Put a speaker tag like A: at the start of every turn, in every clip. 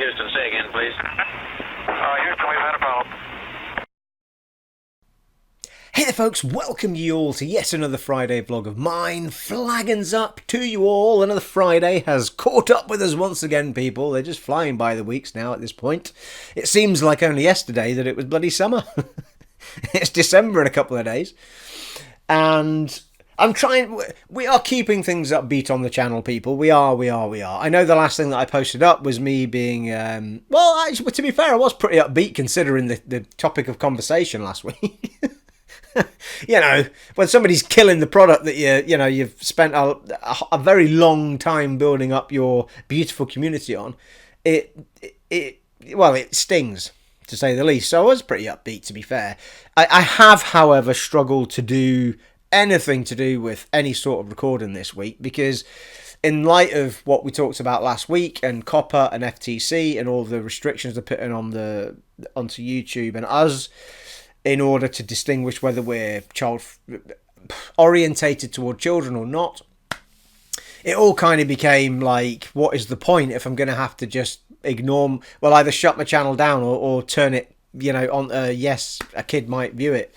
A: Houston, say again, please.
B: Houston, we've had a problem.
C: Hey there folks, welcome you all to yet another Friday vlog of mine. Flagons up to you all. Another Friday has caught up with us once again, people. They're just flying by the weeks now at this point. It seems like only yesterday that it was bloody summer. It's December in a couple of days. And we are keeping things upbeat on the channel, people. We are. I know the last thing that I posted up was me being, well, actually, to be fair, I was pretty upbeat considering the topic of conversation last week. You know, when somebody's killing the product that you've spent a very long time building up your beautiful community on, it stings, to say the least. So I was pretty upbeat, to be fair. I have, however, struggled to do anything to do with any sort of recording this week because in light of what we talked about last week and COPPA and FTC and all the restrictions they're putting onto YouTube and us, in order to distinguish whether we're child orientated toward children or not, it all kind of became like, what is the point if I'm going to have to just ignore, well, either shut my channel down or turn it, on, yes, a kid might view it.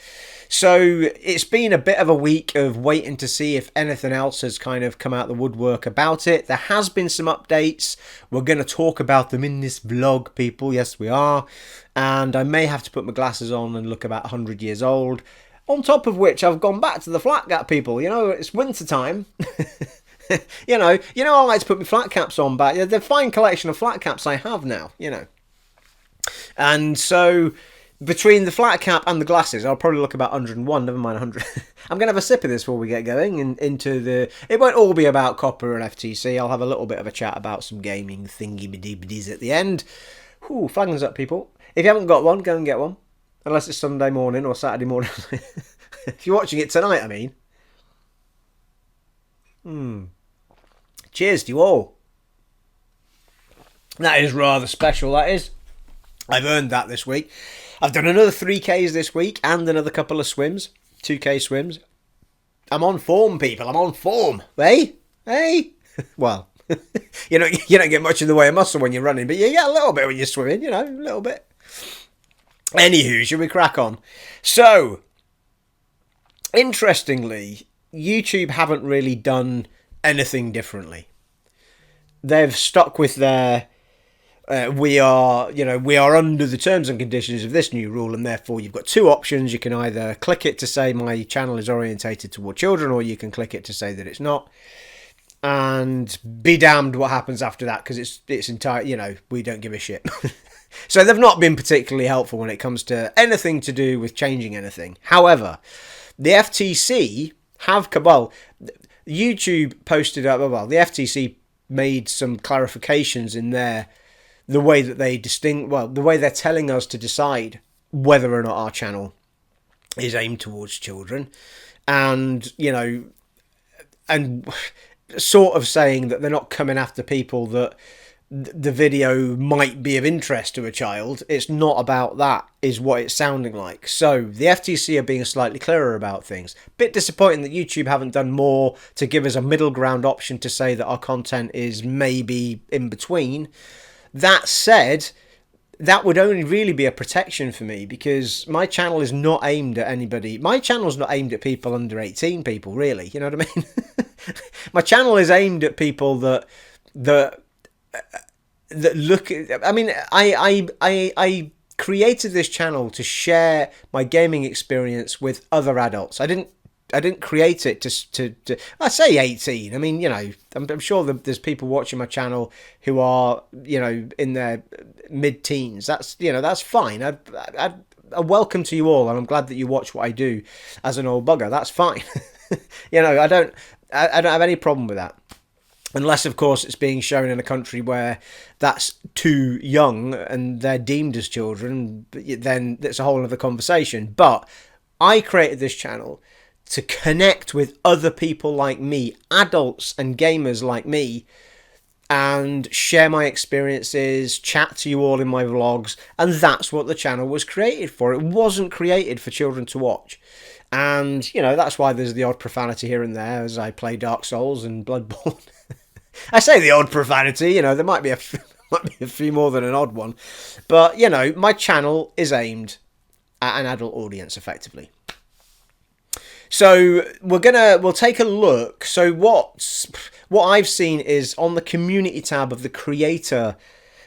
C: So it's been a bit of a week of waiting to see if anything else has kind of come out the woodwork about it. There has been some updates. We're going to talk about them in this vlog, people. Yes, we are. And I may have to put my glasses on and look about 100 years old. On top of which, I've gone back to the flat cap, people. It's winter time. I like to put my flat caps on back. The fine collection of flat caps I have now, And so between the flat cap and the glasses, I'll probably look about 101, never mind 100. I'm going to have a sip of this before we get going and into the... It won't all be about COPPA and FTC. I'll have a little bit of a chat about some gaming thingy-biddy-biddies at the end. Whew, flagons up, people. If you haven't got one, go and get one. Unless it's Sunday morning or Saturday morning. If you're watching it tonight, I mean. Cheers to you all. That is rather special, that is. I've earned that this week. I've done another 3Ks this week and another couple of swims. 2K swims. I'm on form, people. I'm on form. Hey? Well, you don't get much in the way of muscle when you're running, but you get a little bit when you're swimming, a little bit. Anywho, should we crack on? So, interestingly, YouTube haven't really done anything differently. They've stuck with their... we are under the terms and conditions of this new rule, and therefore you've got two options. You can either click it to say my channel is orientated toward children, or you can click it to say that it's not. And be damned what happens after that, because it's entire, we don't give a shit. So they've not been particularly helpful when it comes to anything to do with changing anything. However, the FTC YouTube posted up, the FTC made some clarifications in there. The way that the way they're telling us to decide whether or not our channel is aimed towards children, and and sort of saying that they're not coming after people that the video might be of interest to a child. It's not about that, is what it's sounding like. So the FTC are being slightly clearer about things. Bit disappointing that YouTube haven't done more to give us a middle ground option to say that our content is maybe in between. That said, that would only really be a protection for me, because my channel is not aimed at anybody. My channel's not aimed at people under 18, people, really. You know what I mean? My channel is aimed at people that look at... I mean, I created this channel to share my gaming experience with other adults. I didn't create it to I say 18. I mean, I'm sure that there's people watching my channel who are, in their mid-teens. That's fine. I welcome to you all, and I'm glad that you watch what I do as an old bugger. That's fine. I don't have any problem with that. Unless, of course, it's being shown in a country where that's too young and they're deemed as children, then it's a whole other conversation. But I created this channel to connect with other people like me, adults and gamers like me, and share my experiences, chat to you all in my vlogs, and that's what the channel was created for. It wasn't created for children to watch. And, that's why there's the odd profanity here and there as I play Dark Souls and Bloodborne. I say the odd profanity, there might be Might be a few more than an odd one. But, you know, my channel is aimed at an adult audience, effectively. So we'll take a look. So what I've seen is on the community tab of the creator.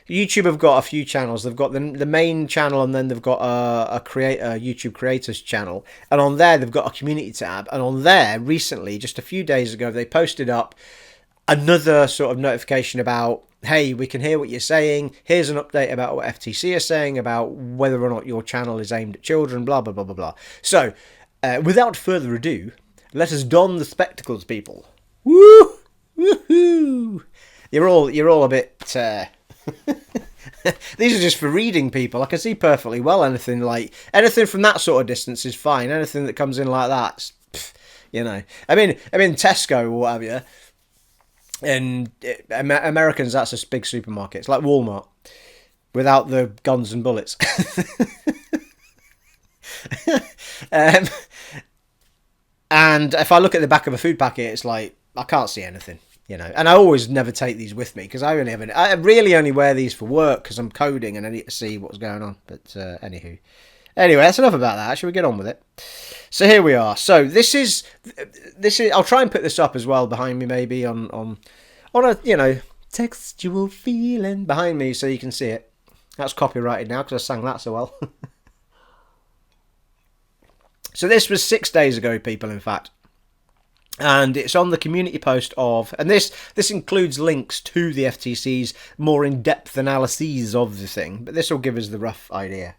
C: YouTube have got a few channels. They've got the main channel, and then they've got a YouTube creators channel. And on there, they've got a community tab. And on there, recently, just a few days ago, they posted up another sort of notification about, hey, we can hear what you're saying. Here's an update about what FTC is saying about whether or not your channel is aimed at children, blah, blah, blah, blah, blah. So, without further ado, let us don the spectacles, people. Woo! Woohoo! You're all a bit... These are just for reading, people. I can see perfectly well anything from that sort of distance is fine. Anything that comes in like that, you know. I mean Tesco or whatever, and Americans, that's a big supermarket. It's like Walmart without the guns and bullets. And if I look at the back of a food packet, it's like I can't see anything. You know, and I always never take these with me because I really only wear these for work because I'm coding and I need to see what's going on. But anyway, that's enough about that. Shall we get on with it? So here we are. So this is. I'll try and put this up as well behind me, maybe on a textual feeling behind me so you can see it. That's copyrighted now because I sang that so well. So this was 6 days ago, people. In fact. And it's on the community post of, and this includes links to the FTC's more in-depth analyses of the thing, but this will give us the rough idea.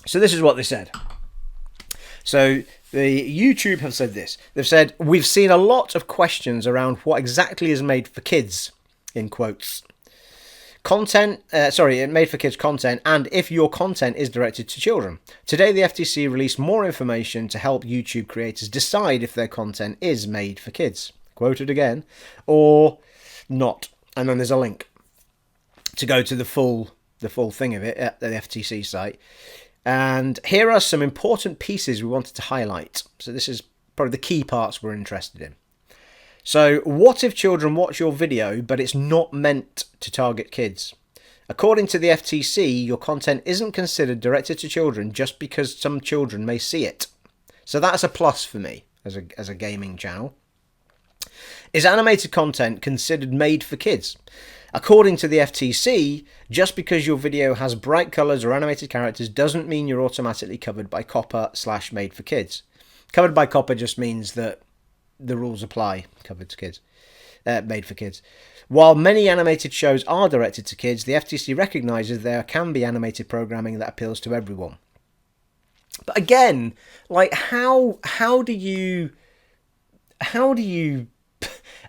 C: So this is what they said. So the YouTube have said this. They've said, we've seen a lot of questions around what exactly is made for kids, in quotes. Made for kids content, and if your content is directed to children. Today, the FTC released more information to help YouTube creators decide if their content is made for kids. Quoted again, or not. And then there's a link to go to the full thing of it at the FTC site. And here are some important pieces we wanted to highlight. So this is probably the key parts we're interested in. So, what if children watch your video, but it's not meant to target kids? According to the FTC, your content isn't considered directed to children just because some children may see it. So that's a plus for me as a gaming channel. Is animated content considered made for kids? According to the FTC, just because your video has bright colours or animated characters doesn't mean you're automatically covered by COPPA/made for kids. Covered by COPPA just means that the rules apply, covered to kids, made for kids. While many animated shows are directed to kids, the FTC recognises there can be animated programming that appeals to everyone. But again, like how do you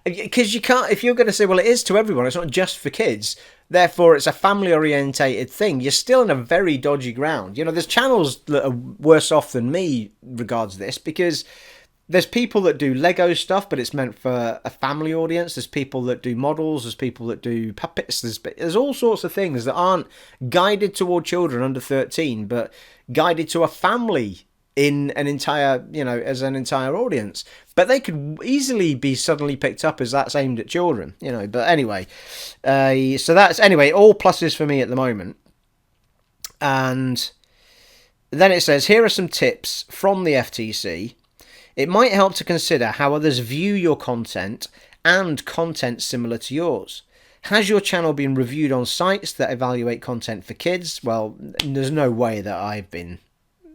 C: because you can't, if you're going to say, well, it is to everyone, it's not just for kids, therefore it's a family orientated thing, you're still in a very dodgy ground. You know, there's channels that are worse off than me regards this, because there's people that do Lego stuff, but it's meant for a family audience. There's people that do models. There's people that do puppets. There's all sorts of things that aren't guided toward children under 13, but guided to a family in an entire, as an entire audience. But they could easily be suddenly picked up as that's aimed at children, But anyway, so that's, all pluses for me at the moment. And then it says, here are some tips from the FTC. It might help to consider how others view your content and content similar to yours. Has your channel been reviewed on sites that evaluate content for kids? Well, there's no way that I've been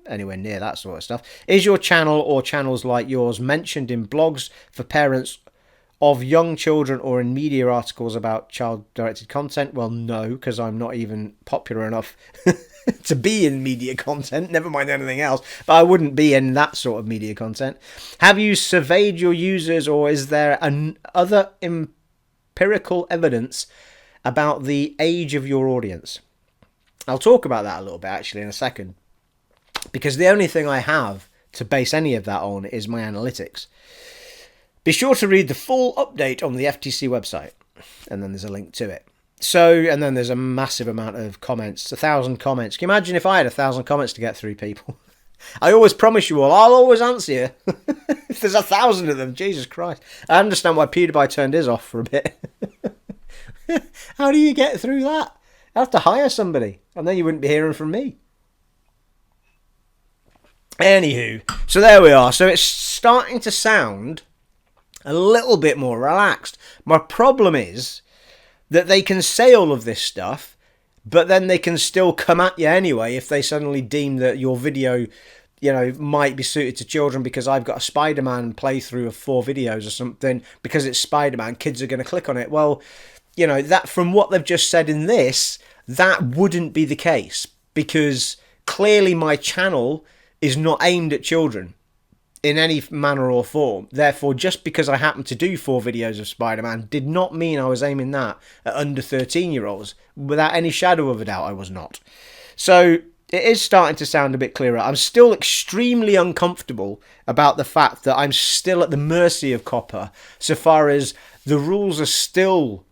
C: anywhere near that sort of stuff. Is your channel or channels like yours mentioned in blogs for parents of young children or in media articles about child-directed content? Well, no, because I'm not even popular enough to be in media content, never mind anything else, but I wouldn't be in that sort of media content. Have you surveyed your users, or is there other empirical evidence about the age of your audience? I'll talk about that a little bit actually in a second, because the only thing I have to base any of that on is my analytics. Be sure to read the full update on the FTC website, and then there's a link to it. So, and then there's a massive amount of comments, 1,000 comments. Can you imagine if I had 1,000 comments to get through, people? I always promise you all, I'll always answer you. If there's 1,000 of them, Jesus Christ. I understand why PewDiePie turned his off for a bit. How do you get through that? I have to hire somebody, and then you wouldn't be hearing from me. Anywho, so there we are. So it's starting to sound a little bit more relaxed. My problem is that they can say all of this stuff, but then they can still come at you anyway if they suddenly deem that your video, might be suited to children because I've got a Spider-Man playthrough of 4 videos or something because it's Spider-Man. Kids are going to click on it. Well, that from what they've just said in this, that wouldn't be the case because clearly my channel is not aimed at children in any manner or form. Therefore, just because I happened to do 4 videos of Spider-Man did not mean I was aiming that at under 13-year-olds. Without any shadow of a doubt, I was not. So it is starting to sound a bit clearer. I'm still extremely uncomfortable about the fact that I'm still at the mercy of COPPA, so far as the rules are still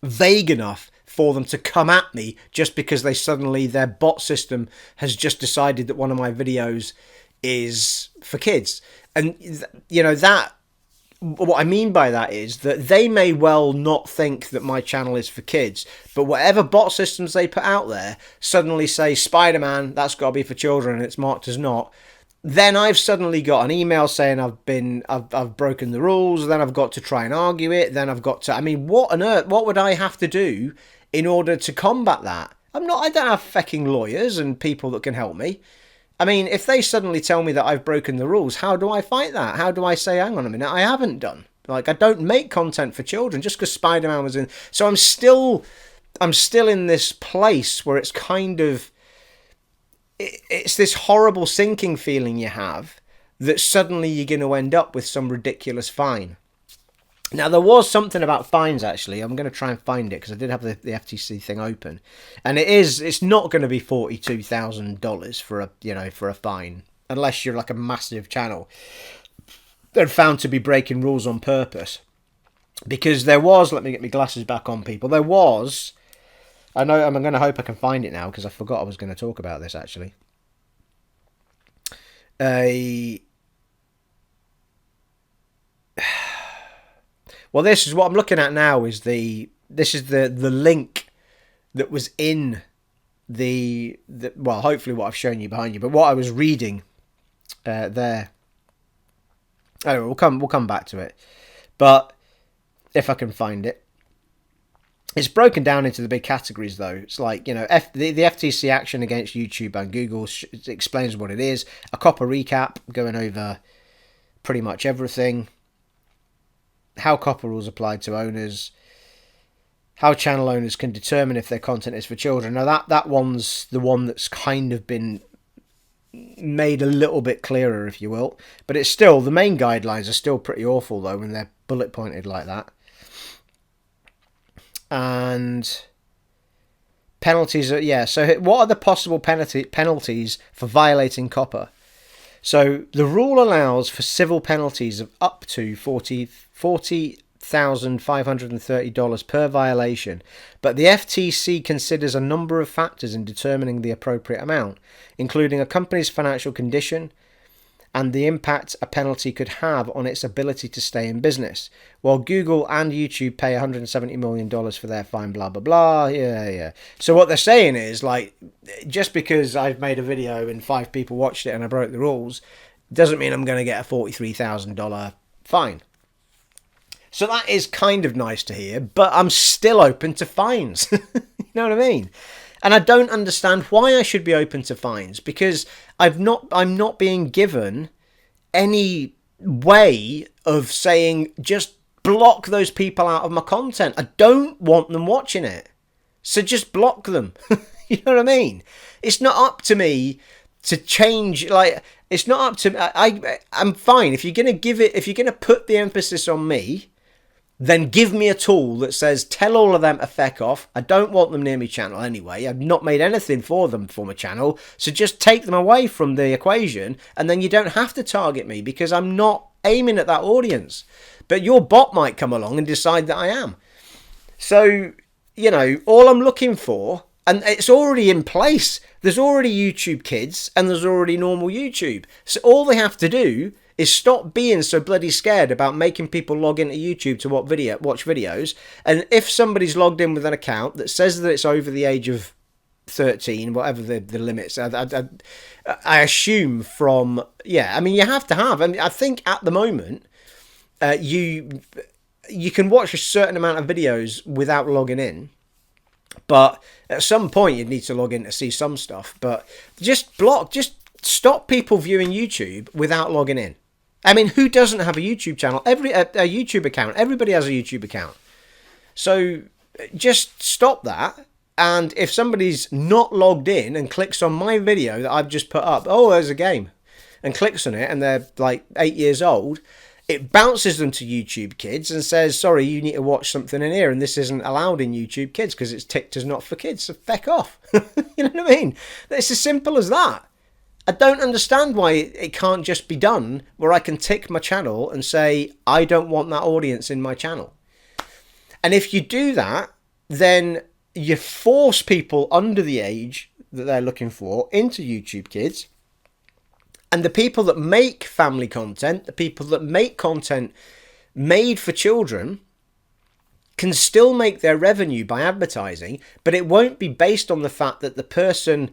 C: vague enough for them to come at me just because their bot system has just decided that one of my videos is for kids. And that, what I mean by that is that they may well not think that my channel is for kids, but whatever bot systems they put out there suddenly say Spider-Man, that's got to be for children, and it's marked as not. Then I've suddenly got an email saying I've broken the rules. Then I've got to try and argue it. Then I've got to, what on earth, what would I have to do in order to combat that? I don't have fucking lawyers and people that can help me. If they suddenly tell me that I've broken the rules, how do I fight that? How do I say, hang on a minute, I haven't done? I don't make content for children just because Spider-Man was in. So I'm still in this place where it's kind of, it's this horrible sinking feeling you have that suddenly you're going to end up with some ridiculous fine. Now, there was something about fines, actually. I'm going to try and find it because I did have the FTC thing open. And it's not going to be $42,000 for a fine, unless you're like a massive channel. They're found to be breaking rules on purpose. Because there was, let me get my glasses back on, people. There was, I'm going to hope I can find it now because I forgot I was going to talk about this, actually. Well, this is what I'm looking at now. This is the link that was in the well, hopefully what I've shown you behind you, but what I was reading there. Anyway, we'll come back to it, but if I can find it, it's broken down into the big categories though. It's like the FTC action against YouTube and Google explains what it is. A COPPA recap going over pretty much everything. How COPPA rules apply to owners, how channel owners can determine if their content is for children. Now that one's the one that's kind of been made a little bit clearer, if you will, but it's still, the main guidelines are still pretty awful though when they're bullet pointed like that. And penalties are, so what are the possible penalties for violating COPPA? So the rule allows for civil penalties of up to $40,530 per violation, but the FTC considers a number of factors in determining the appropriate amount, including a company's financial condition and the impact a penalty could have on its ability to stay in business. While Google and YouTube pay $170 million for their fine, blah, blah, blah. Yeah. So what they're saying is, like, just because I've made a video and 5 people watched it and I broke the rules, doesn't mean I'm going to get a $43,000 fine. So that is kind of nice to hear, but I'm still open to fines. You know what I mean? And I don't understand why I should be open to fines, because I'm not being given any way of saying just block those people out of my content. I don't want them watching it. So just block them. You know what I mean? It's not up to me to change, like, it's not up to I'm fine if you're going to put the emphasis on me, then give me a tool that says, tell all of them to feck off. I don't want them near my channel anyway. I've not made anything for them for my channel. So just take them away from the equation, and then you don't have to target me because I'm not aiming at that audience. But your bot might come along and decide that I am. So, all I'm looking for, and it's already in place. There's already YouTube Kids and there's already normal YouTube. So all they have to do is stop being so bloody scared about making people log into YouTube to watch videos. And if somebody's logged in with an account that says that it's over the age of 13, whatever the limits, I assume from, I mean, you have to have, I mean, I think at the moment, you can watch a certain amount of videos without logging in, but at some point you'd need to log in to see some stuff. But just stop people viewing YouTube without logging in. I mean, who doesn't have a YouTube channel? A YouTube account. Everybody has a YouTube account. So just stop that. And if somebody's not logged in and clicks on my video that I've just put up, oh, there's a game, and clicks on it, and they're like 8 years old, it bounces them to YouTube Kids and says, sorry, you need to watch something in here, and this isn't allowed in YouTube Kids because it's ticked as not for kids, so feck off. You know what I mean? It's as simple as that. I don't understand why it can't just be done where I can tick my channel and say, I don't want that audience in my channel. And if you do that, then you force people under the age that they're looking for into YouTube Kids. And the people that make family content, the people that make content made for children, can still make their revenue by advertising, but it won't be based on the fact that the person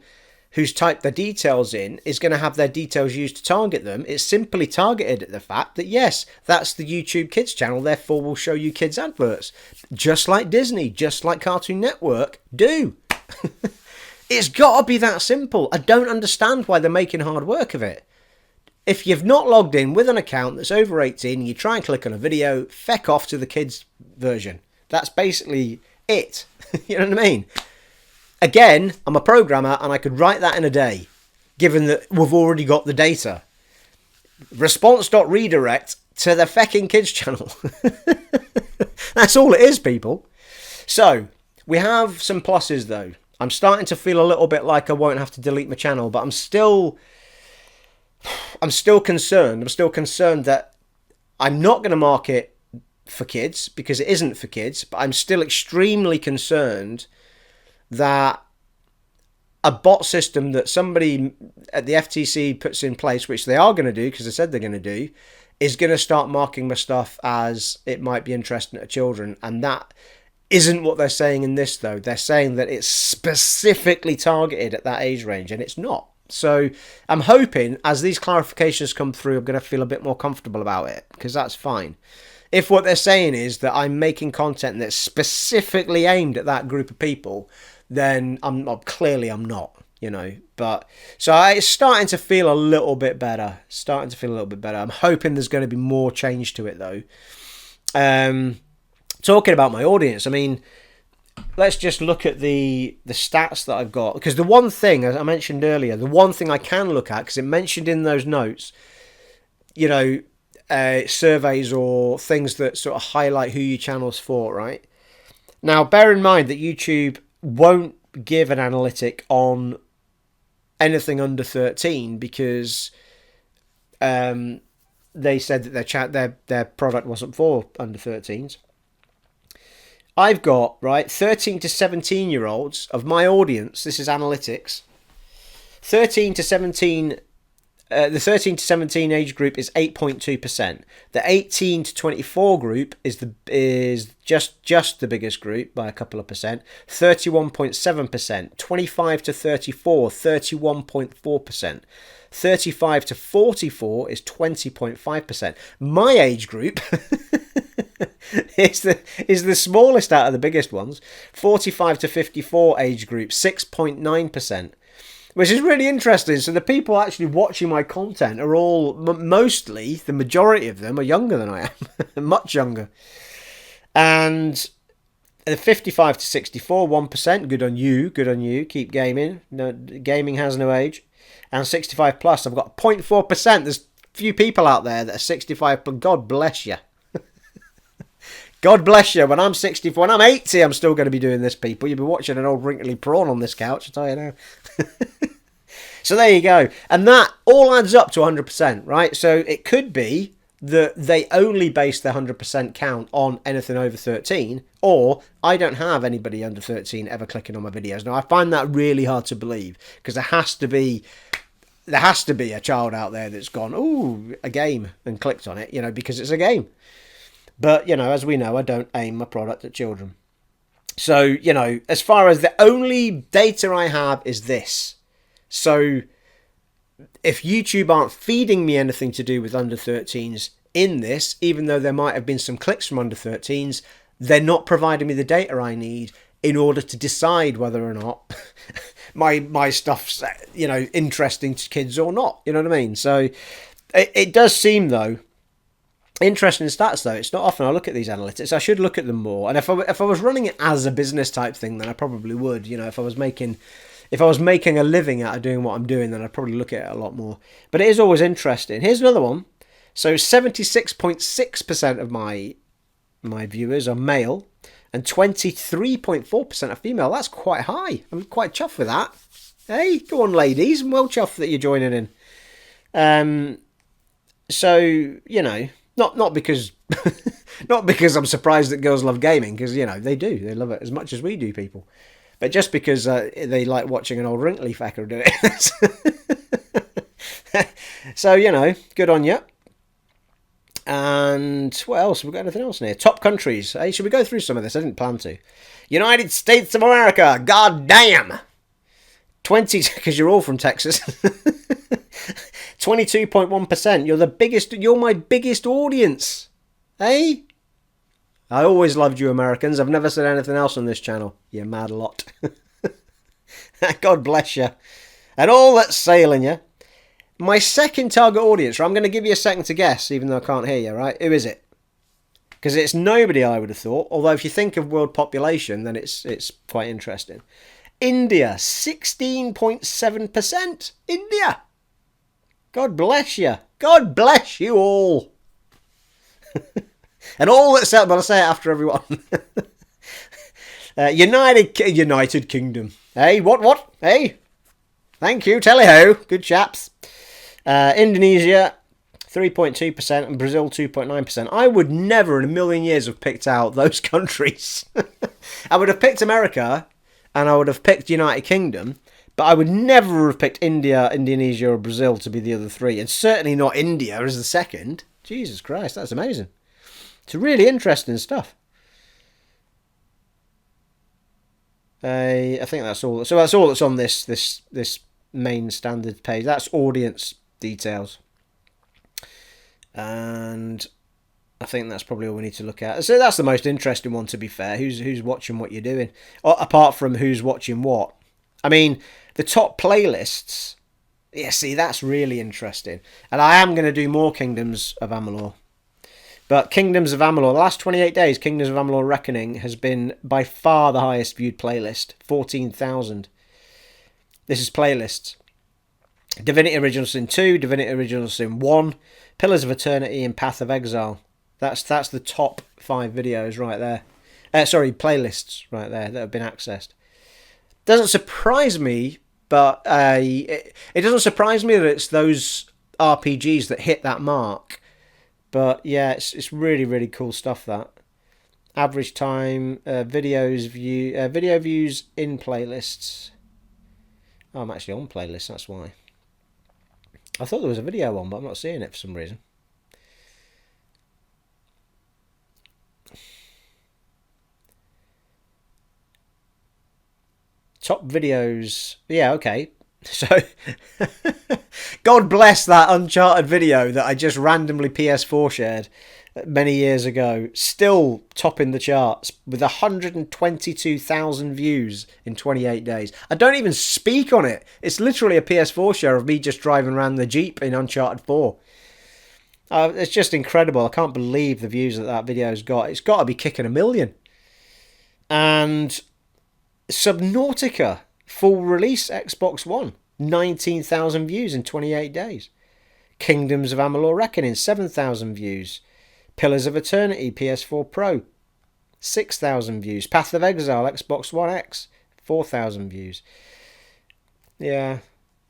C: who's typed their details in is going to have their details used to target them. It's simply targeted at the fact that, yes, that's the YouTube Kids channel, therefore we'll show you kids adverts. Just like Disney, just like Cartoon Network do. It's got to be that simple. I don't understand why they're making hard work of it. If you've not logged in with an account that's over 18, you try and click on a video, feck off to the kids version. That's basically it. You know what I mean? Again, I'm a programmer and I could write that in a day, given that we've already got the data. Response.redirect to the fecking kids channel. That's all it is, people. So, we have some pluses though. I'm starting to feel a little bit like I won't have to delete my channel, but I'm still concerned. I'm still concerned that I'm not going to mark it for kids because it isn't for kids, but I'm still extremely concerned that a bot system that somebody at the FTC puts in place, which they are going to do because they said they're going to do, is going to start marking my stuff as it might be interesting to children. And that isn't what they're saying in this, though. They're saying that it's specifically targeted at that age range, and it's not. So I'm hoping as these clarifications come through, I'm going to feel a bit more comfortable about it, because that's fine. If what they're saying is that I'm making content that's specifically aimed at that group of people, then I'm not, you know. But so it's starting to feel a little bit better. I'm hoping there's going to be more change to it, though. Talking about my audience, I mean, let's just look at the stats that I've got. Because the one thing, as I mentioned earlier, the one thing I can look at, because it mentioned in those notes, you know, surveys or things that sort of highlight who your channel's for, right? Now, bear in mind that YouTube won't give an analytic on anything under 13 because they said that their product wasn't for under 13s. I've got, right, 13 to 17-year-olds of my audience. This is analytics. 13 to 17. The 13 to 17 age group is 8.2%. The 18 to 24 group is just the biggest group by a couple of percent, 31.7%. 25 to 34, 31.4%. 35 to 44 is 20.5%. My age group is the smallest out of the biggest ones. 45 to 54 age group, 6.9%. Which is really interesting. So the people actually watching my content are all, mostly, the majority of them are younger than I am. Much younger. And the 55 to 64, 1%. Good on you. Keep gaming. No, gaming has no age. And 65 plus, I've got 0.4%. There's few people out there that are 65, but God bless you. God bless you. When I'm 64, when I'm 80, I'm still going to be doing this, people. You'll be watching an old wrinkly prawn on this couch, I tell you now. So there you go. And that all adds up to 100%, right? So it could be that they only base their 100% count on anything over 13, or I don't have anybody under 13 ever clicking on my videos. Now, I find that really hard to believe, because there has to be there has to be a child out there that's gone, ooh, a game, and clicked on it, because it's a game. But, as we know, I don't aim my product at children. So, as far as the only data I have is this. So, if YouTube aren't feeding me anything to do with under 13s in this, even though there might have been some clicks from under 13s, they're not providing me the data I need in order to decide whether or not my stuff's, interesting to kids or not. You know what I mean? So it does seem, though, interesting stats, though. It's not often I look at these analytics. I should look at them more. And if I was running it as a business type thing, then I probably would. If I was making a living out of doing what I'm doing, then I'd probably look at it a lot more. But it is always interesting. Here's another one. So 76.6% of my viewers are male and 23.4% are female. That's quite high. I'm quite chuffed with that. Hey, go on, ladies. I'm well chuffed that you're joining in. So, not because not because I'm surprised that girls love gaming, because, they do. They love it as much as we do, people. But just because they like watching an old wrinkly fucker do it. So, good on you. And what else? We've got anything else in here? Top countries. Hey, should we go through some of this? I didn't plan to. United States of America. God damn. 20, because you're all from Texas. 22.1%. You're my biggest audience. Hey? I always loved you Americans. I've never said anything else on this channel. You mad lot. God bless you. And all that's sailing you. My second target audience, right? I'm going to give you a second to guess, even though I can't hear you, right? Who is it? Because it's nobody, I would have thought. Although if you think of world population, then it's quite interesting. India, 16.7%. India. God bless you. God bless you all. And all that's said, but I'll say it after everyone. United Kingdom. Hey, what? Hey. Thank you. Tally-ho. Good chaps. Indonesia, 3.2%, and Brazil, 2.9%. I would never in a million years have picked out those countries. I would have picked America, and I would have picked United Kingdom, but I would never have picked India, Indonesia, or Brazil to be the other three, and certainly not India as the second. Jesus Christ, that's amazing. It's really interesting stuff. I think that's all. So that's all that's on this main standard page. That's audience details, and I think that's probably all we need to look at. So that's the most interesting one, to be fair. Who's watching what you're doing, apart from who's watching what. I mean, the top playlists. Yeah, see, that's really interesting, and I am going to do more Kingdoms of Amalur. But Kingdoms of Amalur, the last 28 days, Kingdoms of Amalur Reckoning has been by far the highest viewed playlist, 14,000. This is playlists. Divinity Original Sin 2, Divinity Original Sin 1, Pillars of Eternity, and Path of Exile. That's the top 5 videos right there. Playlists right there that have been accessed. Doesn't surprise me, but it doesn't surprise me that it's those RPGs that hit that mark. But yeah, it's really, really cool stuff, that. Average time, video views in playlists. Oh, I'm actually on playlists, that's why. I thought there was a video on, but I'm not seeing it for some reason. Top videos. Yeah, okay. So, God bless that Uncharted video that I just randomly PS4 shared many years ago. Still topping the charts with 122,000 views in 28 days. I don't even speak on it. It's literally a PS4 share of me just driving around the Jeep in Uncharted 4. It's just incredible. I can't believe the views that video's got. It's got to be kicking 1 million. And Subnautica full release Xbox One, 19,000 views in 28 days. Kingdoms of Amalur Reckoning, 7,000 views. Pillars of Eternity PS4 Pro, 6,000 views. Path of Exile Xbox One X, 4,000 views. Yeah,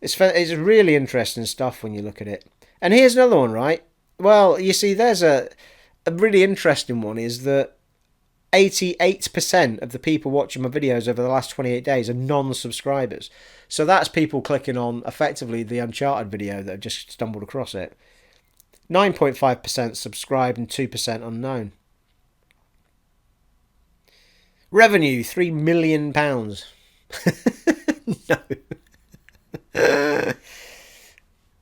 C: it's really interesting stuff when you look at it. And here's another one, right? Well, you see, there's a really interesting one, is that 88% of the people watching my videos over the last 28 days are non-subscribers. So that's people clicking on, effectively, the Uncharted video that have just stumbled across it. 9.5% subscribed and 2% unknown. Revenue, £3 million. No.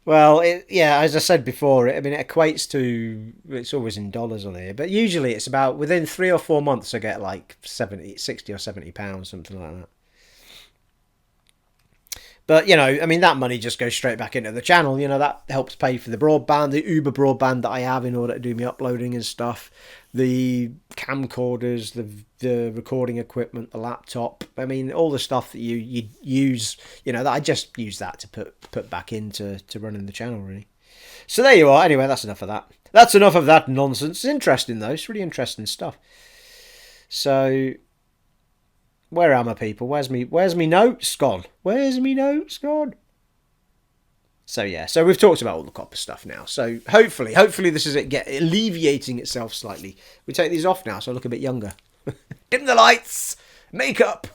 C: Well, as I said before, it equates to, it's always in dollars on here, but usually it's about, within 3 or 4 months, I get like 60 or £70, something like that. But, that money just goes straight back into the channel. That helps pay for the broadband, the Uber broadband that I have in order to do my uploading and stuff. The camcorders, the recording equipment, the laptop. All the stuff that you use, that I just use that to put back into running the channel, really. So there you are. Anyway, that's enough of that. That's enough of that nonsense. It's interesting, though. It's really interesting stuff. So... where are my people? Where's me notes gone? Where's me notes gone? So yeah, so we've talked about all the COPPA stuff now. So hopefully this is it alleviating itself slightly. We take these off now, so I look a bit younger. Dim the lights, makeup.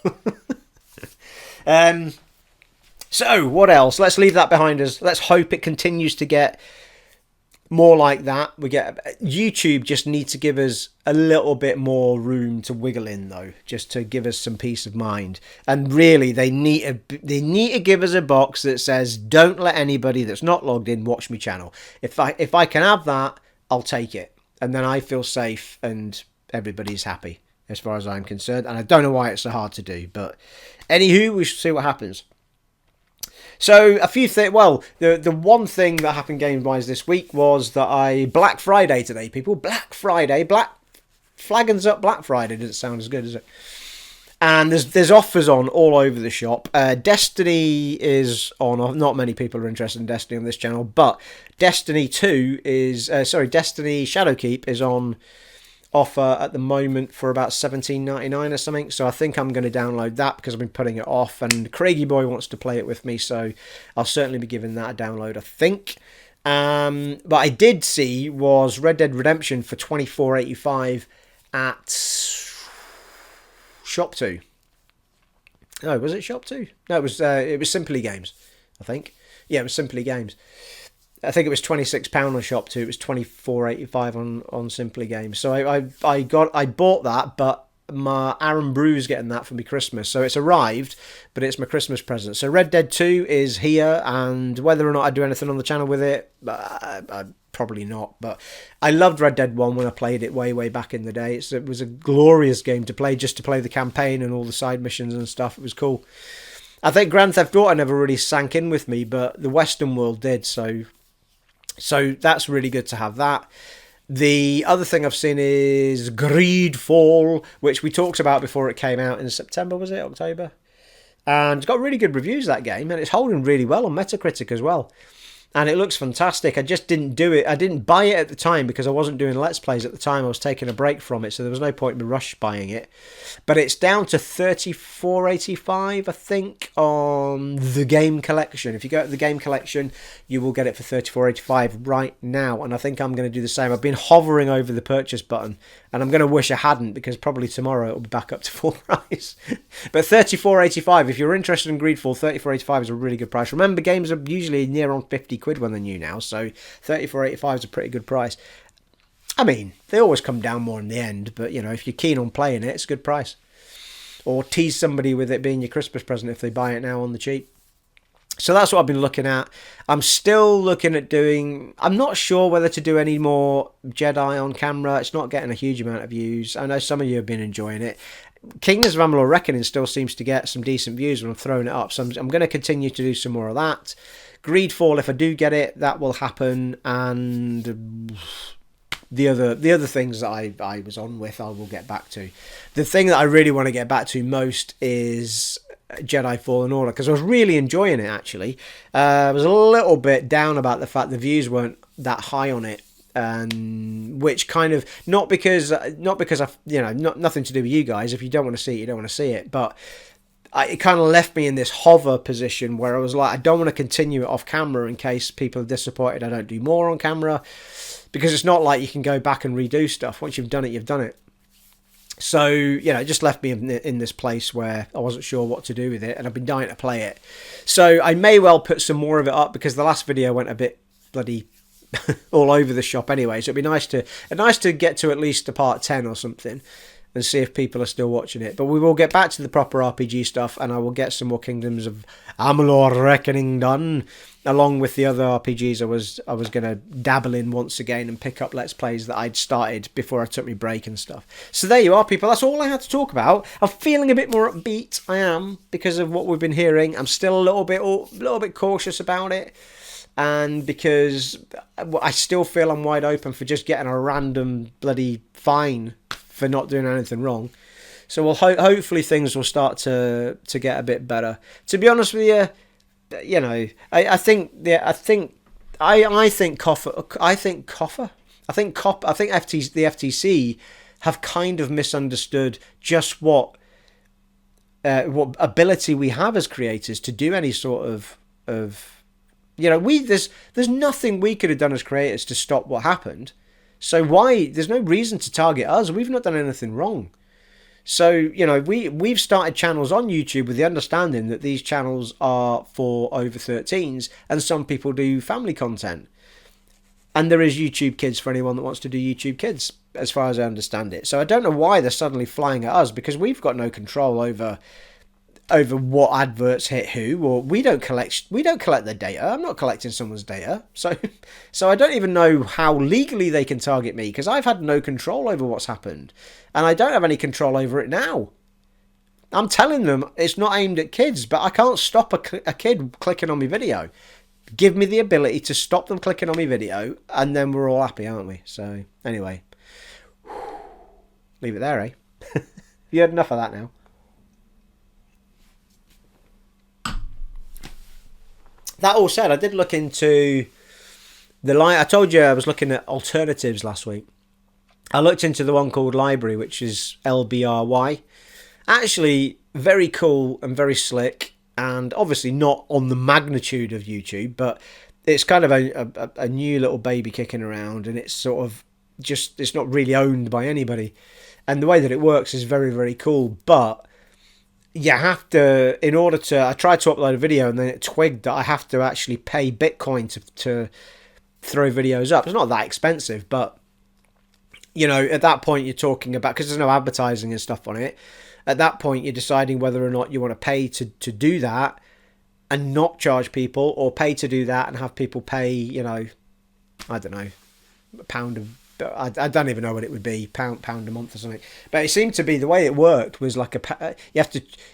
C: So what else? Let's leave that behind us. Let's hope it continues to get more like that. YouTube just needs to give us a little bit more room to wiggle in, though, just to give us some peace of mind. And really, they need to give us a box that says, "Don't let anybody that's not logged in watch my channel." If I can have that, I'll take it, and then I feel safe and everybody's happy as far as I'm concerned. And I don't know why it's so hard to do, but anywho, we should see what happens. So a few things. Well, the one thing that happened game-wise this week was that Black Friday today, people. Black Friday, Flagons up Black Friday. Doesn't sound as good, does it? And there's offers on all over the shop. Destiny is on. Not many people are interested in Destiny on this channel, but Destiny 2 is Destiny Shadowkeep is on offer at the moment for about $17.99 or something. So I think I'm going to download that because I've been putting it off, and Craigie Boy wants to play it with me, so I'll certainly be giving that a download, I think. But I did see was Red Dead Redemption for $24.85 at Shop 2. Oh, was it Shop 2? No, it was Simply Games, I think. Yeah, it was Simply Games. I think it was £26 on Shop 2. It was $24.85 on Simply Games. So I bought that, but my Aaron Brew's getting that for me Christmas. So it's arrived, but it's my Christmas present. So Red Dead 2 is here, and whether or not I do anything on the channel with it, probably not. But I loved Red Dead 1 when I played it way back in the day. It was a glorious game to play, just to play the campaign and all the side missions and stuff. It was cool. I think Grand Theft Auto never really sank in with me, but the Western world did, so that's really good to have that. The other thing I've seen is Greedfall, which we talked about before it came out in September, was it? October? And it's got really good reviews, that game, and it's holding really well on Metacritic as well. And it looks fantastic. I just didn't do it. I didn't buy it at the time because I wasn't doing Let's Plays at the time. I was taking a break from it, so there was no point in me rush buying it. But it's down to $34.85, I think, on the Game Collection. If you go to the Game Collection, you will get it for $34.85 right now. And I think I'm going to do the same. I've been hovering over the purchase button, and I'm going to wish I hadn't, because probably tomorrow it'll be back up to full price. But $34.85, if you're interested in Greedfall, $34.85 is a really good price. Remember, games are usually near on 50 quid when they're new now, so $34.85 is a pretty good price. I mean, they always come down more in the end, but if you're keen on playing it, it's a good price. Or tease somebody with it being your Christmas present if they buy it now on the cheap. So that's what I've been looking at. I'm still looking at doing... I'm not sure whether to do any more Jedi on camera. It's not getting a huge amount of views. I know some of you have been enjoying it. Kingdoms of Amalur Reckoning still seems to get some decent views when I'm throwing it up, so I'm going to continue to do some more of that. Greedfall, if I do get it, that will happen, and the other things that I was on with, I will get back to. The thing that I really want to get back to most is Jedi Fallen Order, because I was really enjoying it, actually. I was a little bit down about the fact the views weren't that high on it, which kind of, not because I've, nothing to do with you guys. If you don't want to see it, you don't want to see it, but it kind of left me in this hover position where I was like, I don't want to continue it off camera in case people are disappointed I don't do more on camera, because it's not like you can go back and redo stuff. Once you've done it, you've done it. So, it just left me in this place where I wasn't sure what to do with it, and I've been dying to play it. So I may well put some more of it up, because the last video went a bit bloody all over the shop anyway. So it'd be nice to get to at least a part 10 or something, and see if people are still watching it. But we will get back to the proper RPG stuff, and I will get some more Kingdoms of Amalur Reckoning done, along with the other RPGs I was going to dabble in once again and pick up Let's Plays that I'd started before I took my break and stuff. So there you are, people. That's all I had to talk about. I'm feeling a bit more upbeat. I am, because of what we've been hearing. I'm still a little bit cautious about it, and because I still feel I'm wide open for just getting a random bloody fine for not doing anything wrong. So hopefully things will start to get a bit better. To be honest with you, I think the FTC have kind of misunderstood just what ability we have as creators to do any sort of there's nothing we could have done as creators to stop what happened. So there's no reason to target us. We've not done anything wrong. So, we've started channels on YouTube with the understanding that these channels are for over 13s, and some people do family content. And there is YouTube Kids for anyone that wants to do YouTube Kids, as far as I understand it. So I don't know why they're suddenly flying at us, because we've got no control over what adverts hit who, or we don't collect their data. I'm not collecting someone's data. So I don't even know how legally they can target me, because I've had no control over what's happened, and I don't have any control over it now. I'm telling them it's not aimed at kids, but I can't stop a kid clicking on my video. Give me the ability to stop them clicking on my video, and then we're all happy, aren't we? So anyway, leave it there, eh? You had enough of that now. That all said, I did look into I told you I was looking at alternatives last week. I looked into the one called Library, which is LBRY. Actually, very cool and very slick, and obviously not on the magnitude of YouTube, but it's kind of a new little baby kicking around, and it's sort of it's not really owned by anybody. And the way that it works is very, very cool, but you have to, I tried to upload a video, and then it twigged that I have to actually pay Bitcoin to throw videos up. It's not that expensive, but, at that point you're talking about, because there's no advertising and stuff on it, at that point you're deciding whether or not you want to pay to do that and not charge people, or pay to do that and have people pay, I don't know, a pound of, I don't even know what it would be, pound a month or something. But it seemed to be, the way it worked was like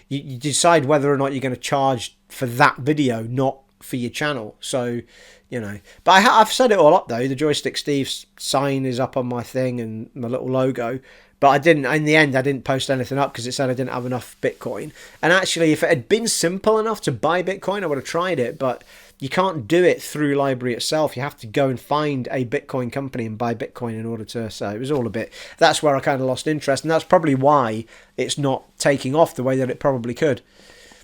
C: you decide whether or not you're going to charge for that video, not for your channel. So, but I've set it all up though. The Joystick Steve sign is up on my thing and my little logo. But in the end, I didn't post anything up because it said I didn't have enough Bitcoin. And actually, if it had been simple enough to buy Bitcoin, I would have tried it. But you can't do it through Library itself. You have to go and find a Bitcoin company and buy Bitcoin in order to. So it was all a bit. That's where I kind of lost interest, and that's probably why it's not taking off the way that it probably could,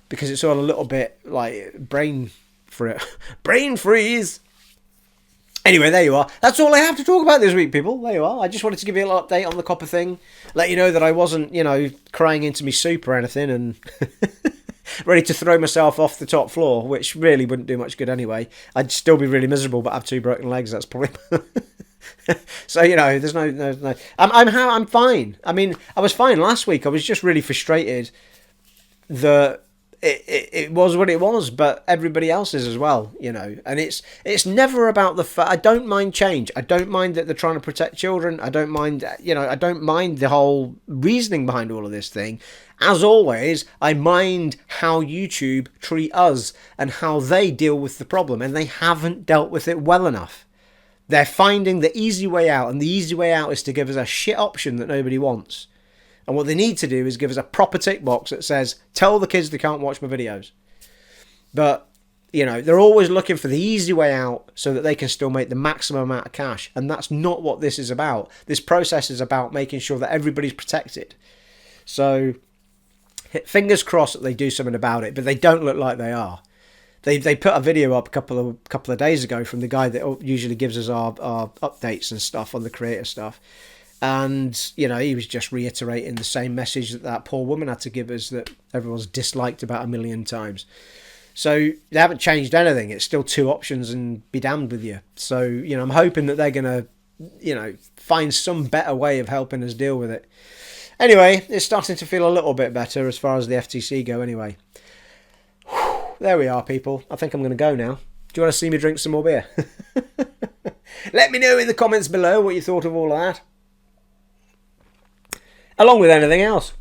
C: because it's all a little bit like brain freeze. Anyway, there you are. That's all I have to talk about this week, people. There you are. I just wanted to give you a little update on the COPPA thing. Let you know that I wasn't, crying into me soup or anything and ready to throw myself off the top floor, which really wouldn't do much good anyway. I'd still be really miserable, but have 2 broken legs. That's probably... So, there's no... I'm fine. I mean, I was fine last week. I was just really frustrated that... It was what it was, but everybody else is as well, and it's never about the I don't mind change. I don't mind that they're trying to protect children. I don't mind, I don't mind the whole reasoning behind all of this thing. As always, I mind how YouTube treat us and how they deal with the problem, and they haven't dealt with it well enough. They're finding the easy way out, and the easy way out is to give us a shit option that nobody wants. And what they need to do is give us a proper tick box that says, tell the kids they can't watch my videos. But, they're always looking for the easy way out so that they can still make the maximum amount of cash. And that's not what this is about. This process is about making sure that everybody's protected. So, fingers crossed that they do something about it, but they don't look like they are. They put a video up a couple of days ago from the guy that usually gives us our updates and stuff on the creator stuff. And, you know, he was just reiterating the same message that that poor woman had to give us, that everyone's disliked about 1,000,000 times. So they haven't changed anything. It's still 2 options and be damned with you. So, you know, I'm hoping that they're going to, you know, find some better way of helping us deal with it. Anyway, it's starting to feel a little bit better as far as the FTC go anyway. Whew, there we are, people. I think I'm going to go now. Do you want to see me drink some more beer? Let me know in the comments below what you thought of all of that. Along with anything else.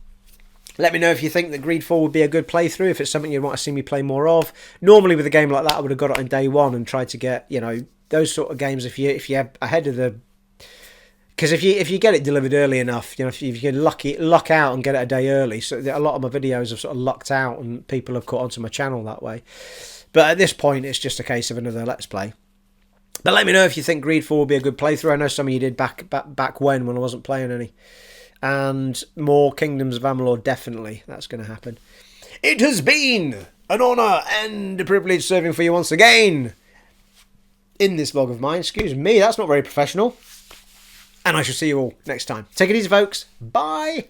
C: Let me know if you think that Greedfall would be a good playthrough, if it's something you'd want to see me play more of. Normally with a game like that, I would have got it on day one and tried to get, you know, those sort of games if you're ahead of the... Because if you get it delivered early enough, you know, if you can luck out and get it a day early, so a lot of my videos have sort of lucked out and people have caught onto my channel that way. But at this point, it's just a case of another Let's Play. But let me know if you think Greedfall would be a good playthrough. I know some of you did back when I wasn't playing any. And more Kingdoms of Amalur, definitely. That's going to happen. It has been an honour and a privilege serving for you once again in this vlog of mine. Excuse me, that's not very professional. And I shall see you all next time. Take it easy, folks. Bye.